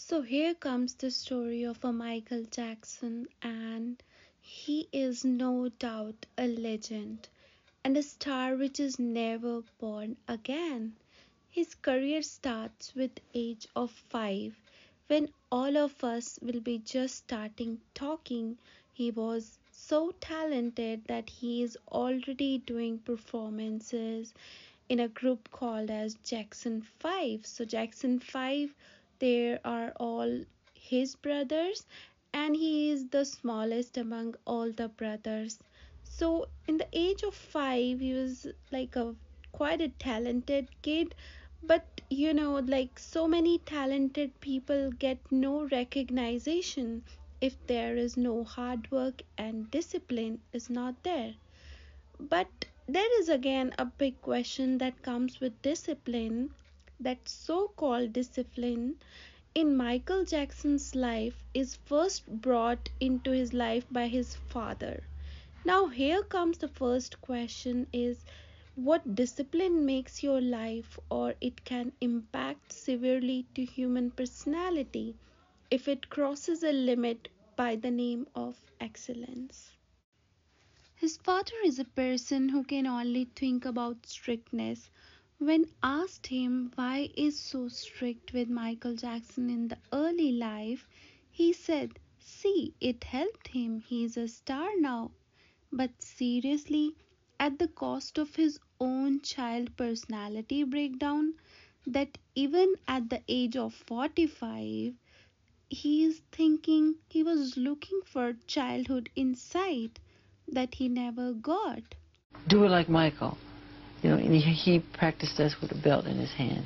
So here comes the story of a Michael Jackson, and he is no doubt a legend and a star which is never born again. His career starts with age of 5 when all of us will be just starting talking. He was so talented that he is already doing performances in a group called as Jackson 5. So Jackson 5, there are all his brothers, and he is the smallest among all the brothers. So in the age of 5 he was like a quite a talented kid, but like so many talented people get no recognition if there is no hard work and discipline is not there. But there is again a big question that comes with discipline. That so called discipline in Michael Jackson's life is first brought into his life by his father. Now here comes the first question is what discipline makes your life, or it can impact severely to human personality if it crosses a limit by the name of excellence. His father is a person who can only think about strictness. When asked him why is so strict with Michael Jackson in the early life, he said, "See, it helped him. He is a star now." But seriously, at the cost of his own child personality breakdown, that even at the age of 45, he is thinking he was looking for childhood inside that he never got. Do it like Michael. And he practiced this with a belt in his hand.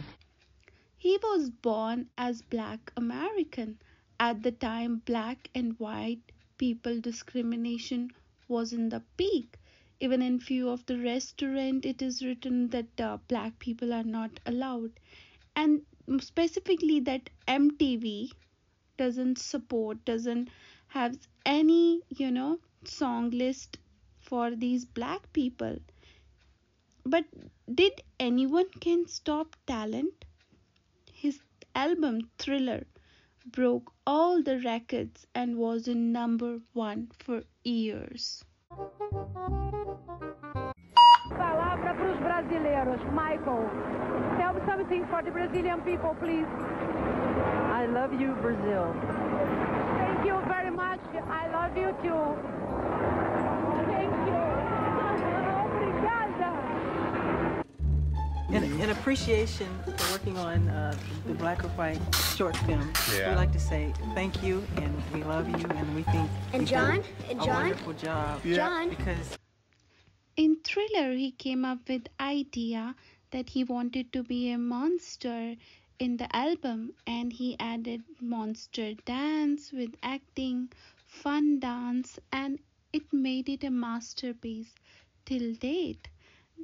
He was born as Black American. At the time, black and white people discrimination was in the peak. Even in few of the restaurant, it is written that black people are not allowed, and specifically that MTV doesn't have any song list for these black people. But did anyone can stop talent? His album Thriller broke all the records and was in number 1 for years. Palavra para os brasileiros. Michael, tell me something for the Brazilian people, please. I love you, Brazil. Thank you very much. I love you too. Thank you. Obrigada. In appreciation for working on the Black or White short film, Yeah. we'd like to say thank you, and we love you, and we think And you've John? done And a John? wonderful job. Yeah. John? Because In Thriller, he came up with idea that he wanted to be a monster in the album, and he added monster dance with acting, fun dance, and it made it a masterpiece till date.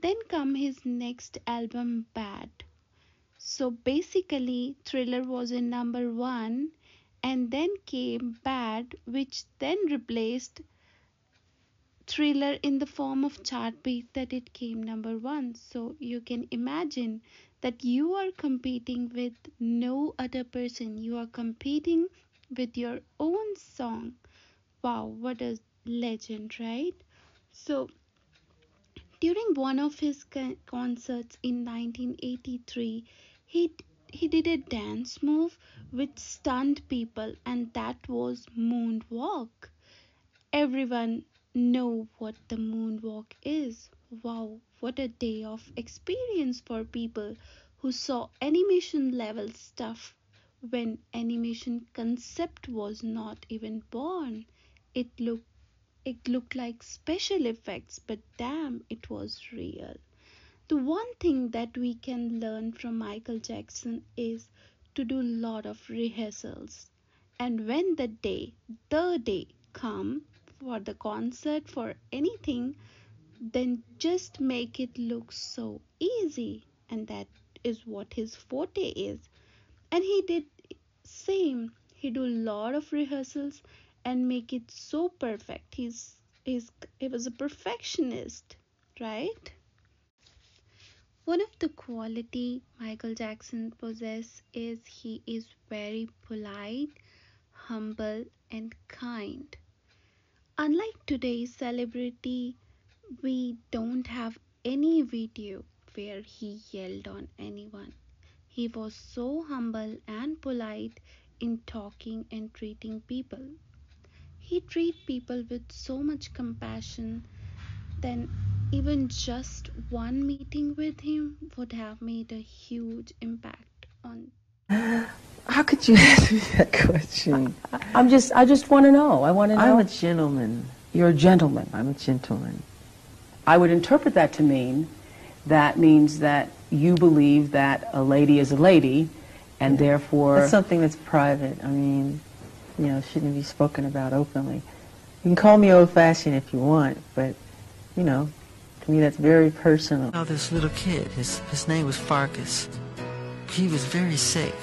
Then come his next album, Bad. So basically, Thriller was in number 1, and then came Bad, which then replaced Thriller in the form of chart beat that it came number 1. So you can imagine that you are competing with no other person. You are competing with your own song. Wow, what a legend, right? So during one of his concerts in 1983, he he did a dance move which stunned people, and that was moonwalk. Everyone know what the moonwalk is. Wow, what a day of experience for people who saw animation level stuff when animation concept was not even born. It looked it looked like special effects, but damn, it was real. The one thing that we can learn from Michael Jackson is to do a lot of rehearsals. And when the day come for the concert, for anything, then just make it look so easy. And that is what his forte is. And he did same. He do a lot of rehearsals and make it so perfect. He was a perfectionist, right? One of the quality Michael Jackson possesses is he is very polite, humble and kind. Unlike today's celebrity, we don't have any video where he yelled on anyone. He was so humble and polite in talking and treating people. He treated people with so much compassion that even just one meeting with him would have made a huge impact on. How could you ask me that question? I just want to know. I want to know. I'm a gentleman. You're a gentleman. I'm a gentleman. I would interpret that to mean that means that you believe that a lady is a lady, and therefore... That's something that's private. I mean, you know, shouldn't be spoken about openly. You can call me old-fashioned if you want, but, you know, to me that's very personal. Oh, this little kid, his name was Farkas. He was very sick.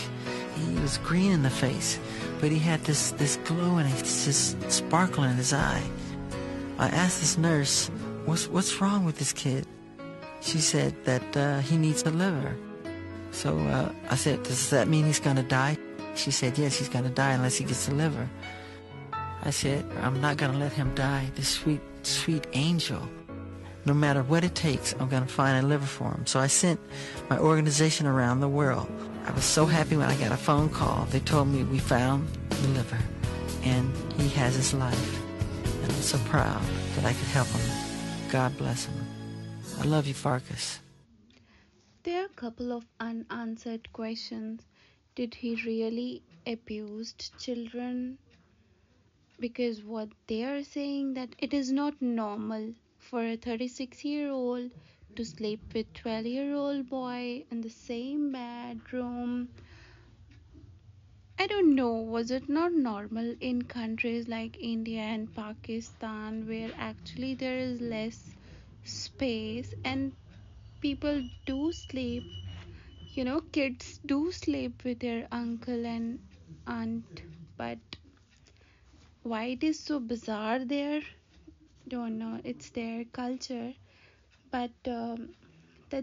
He was green in the face, but he had this glow and this sparkle in his eye. I asked this nurse, what's wrong with this kid? She said that he needs a liver. So I said, does that mean he's gonna die? She said, yes, he's gonna die unless he gets a liver. I said, I'm not gonna let him die, this sweet, sweet angel. No matter what it takes, I'm gonna find a liver for him. So I sent my organization around the world. I was so happy when I got a phone call. They told me we found the liver, and he has his life. And I'm so proud that I could help him. God bless him. I love you, Farkas. There are a couple of unanswered questions. Did he really abuse children? Because what they are saying that it is not normal for a 36-year-old to sleep with 12-year-old boy in the same bedroom. I don't know, was it not normal in countries like India and Pakistan where actually there is less space and people do sleep, kids do sleep with their uncle and aunt, but why it is so bizarre there? Don't know, it's their culture. But the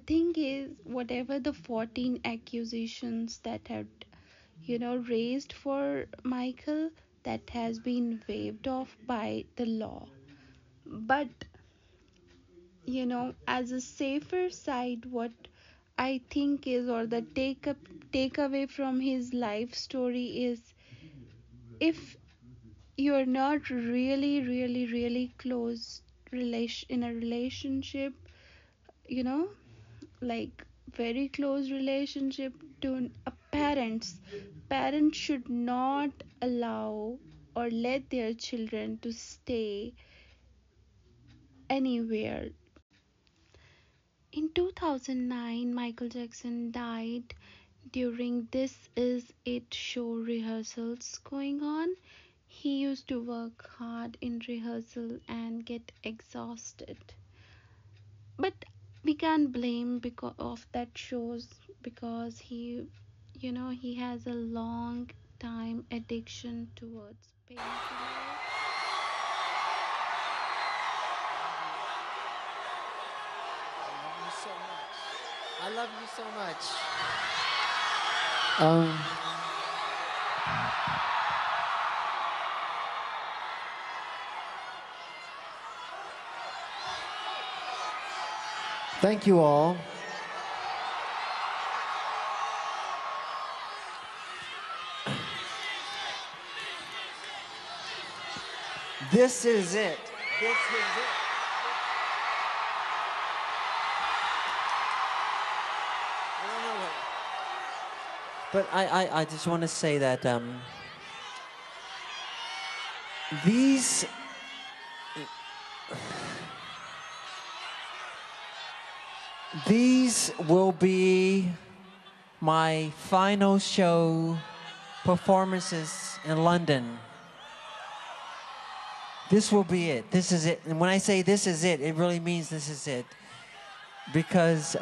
thing is, whatever the 14 accusations that had raised for Michael, that has been waived off by the law. But as a safer side, what I think is, or the takeaway from his life story is, if you're not really close in a relationship, you know like very close relationship to a parents should not allow or let their children to stay anywhere. In 2009, Michael Jackson died during This Is It show rehearsals going on. He used to work hard in rehearsal and get exhausted. But we can't blame because of that shows, because he has a long time addiction towards painkillers. I love you so much. Thank you all. This is it. This is it. But I just want to say that these will be my final show performances in London. This will be it. This is it. And when I say this is it, it really means this is it. Because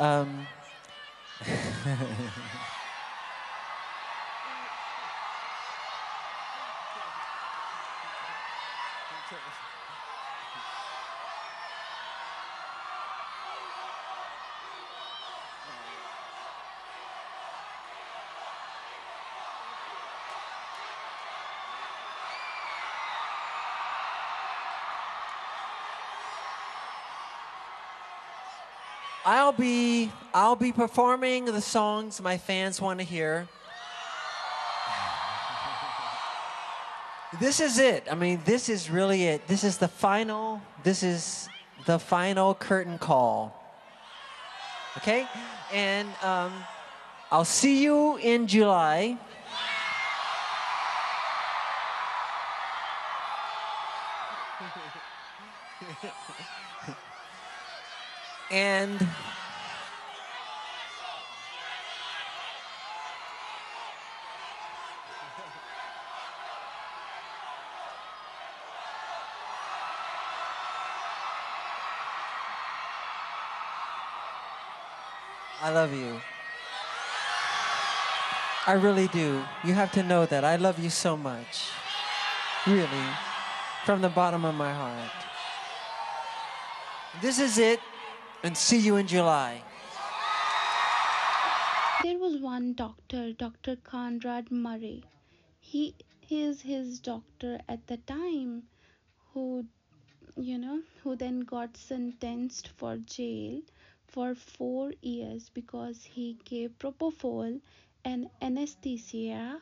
I'll be performing the songs my fans want to hear. This is it. I mean, this is really it. This is the final curtain call. Okay? And I'll see you in July. And I love you. I really do. You have to know that. I love you so much. Really. From the bottom of my heart. This is it. And see you in July. There was one doctor, Dr. Conrad Murray. He is his doctor at the time, who then got sentenced for jail for 4 years because he gave propofol and anesthesia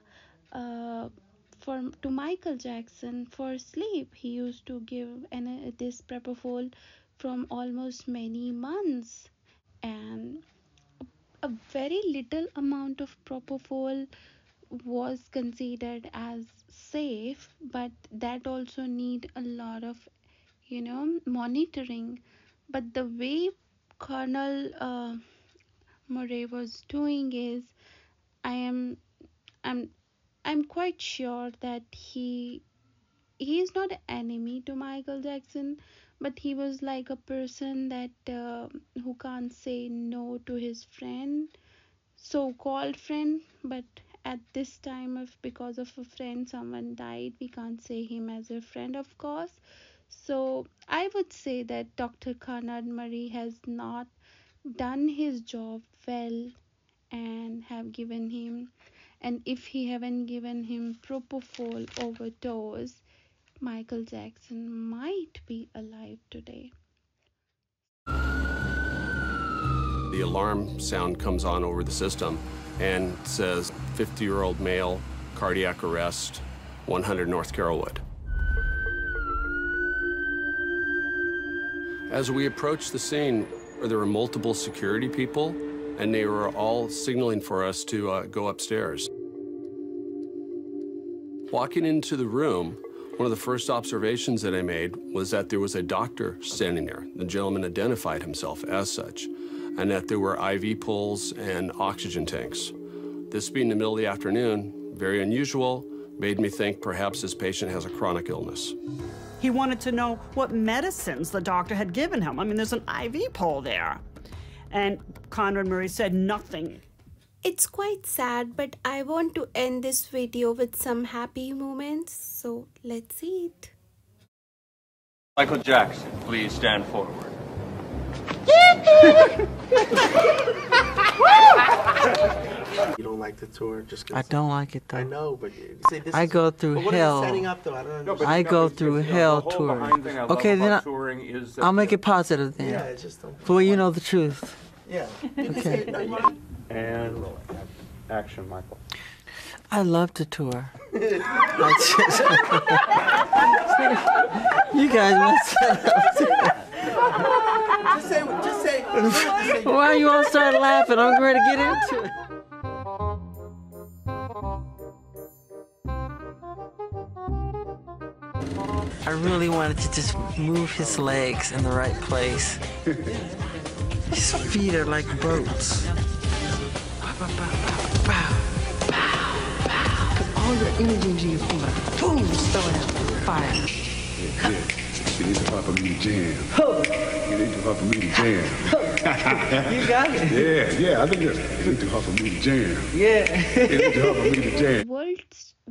to Michael Jackson for sleep. He used to give this propofol from almost many months, and a very little amount of propofol was considered as safe, but that also need a lot of monitoring. But the way Colonel Murray was doing is, I am I'm I'm quite sure that he is not an enemy to Michael Jackson, but he was like a person that who can't say no to his friend, so-called friend. But at this time, of because of a friend someone died, we can't say him as a friend, of course. So I would say that Dr. Conrad Murray has not done his job well, and have given him, and if he haven't given him propofol overdose, Michael Jackson might be alive today. The alarm sound comes on over the system and says 50-year-old male, cardiac arrest, 100 North Carrollwood. As we approached the scene, there were multiple security people, and they were all signaling for us to go upstairs. Walking into the room, one of the first observations that I made was that there was a doctor standing there. The gentleman identified himself as such, and that there were IV poles and oxygen tanks. This being the middle of the afternoon, very unusual, made me think perhaps this patient has a chronic illness. He wanted to know what medicines the doctor had given him. I mean, there's an IV pole there. And Conrad Murray said nothing. It's quite sad, but I want to end this video with some happy moments, so let's see it. Michael Jackson, please stand forward. You don't like the tour just 'cause I don't like it though. I know, but see, I go through what hell. Is it setting up, though? I don't understand. I go through hell touring. Okay, then I'll make it positive then. Yeah, it's just don't. Well, you know the truth. Yeah. Okay. And action, Michael. I love to tour. You guys must set up. Just say. Why you all start laughing? I'm ready to get into it. I really wanted to just move his legs in the right place. His feet are like boats. Put all your energy into your feet. Boom, throw it out. Fire. Yeah. You need to hard for me to jam. You need to hard for me to jam. You got it. Yeah, I think that's you need to hard for me to jam. Yeah. You need to hard for me to jam.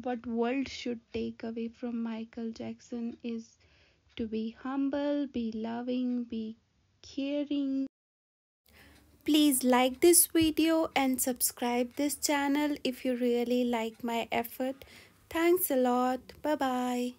What world should take away from Michael Jackson is to be humble, be loving, be caring. Please like this video and subscribe this channel if you really like my effort. Thanks a lot. Bye bye.